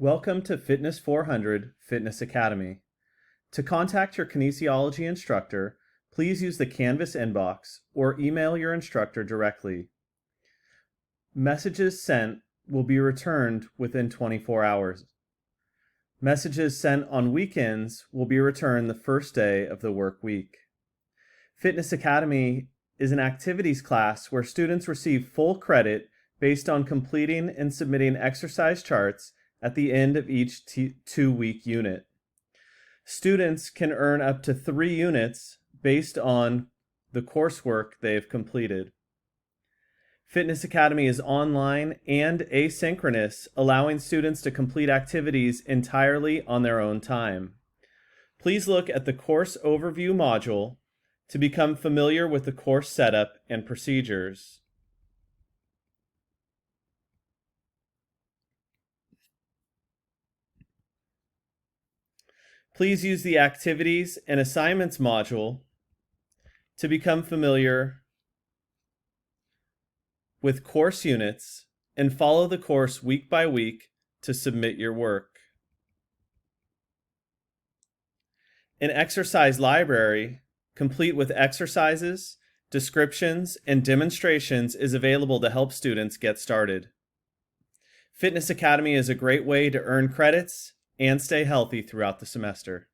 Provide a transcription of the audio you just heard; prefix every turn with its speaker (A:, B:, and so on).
A: Welcome to Fitness 400 Fitness Academy. To contact your kinesiology instructor, please use the Canvas inbox or email your instructor directly. Messages sent will be returned within 24 hours. Messages sent on weekends will be returned the first day of the work week. Fitness Academy is an activities class where students receive full credit based on completing and submitting exercise charts at the end of each 2-week unit. Students can earn up to 3 units based on the coursework they've completed. Fitness Academy is online and asynchronous, allowing students to complete activities entirely on their own time. Please look at the course overview module to become familiar with the course setup and procedures. Please use the Activities and Assignments module to become familiar with course units and follow the course week by week to submit your work. An exercise library, complete with exercises, descriptions, and demonstrations, is available to help students get started. Fitness Academy is a great way to earn credits and stay healthy throughout the semester.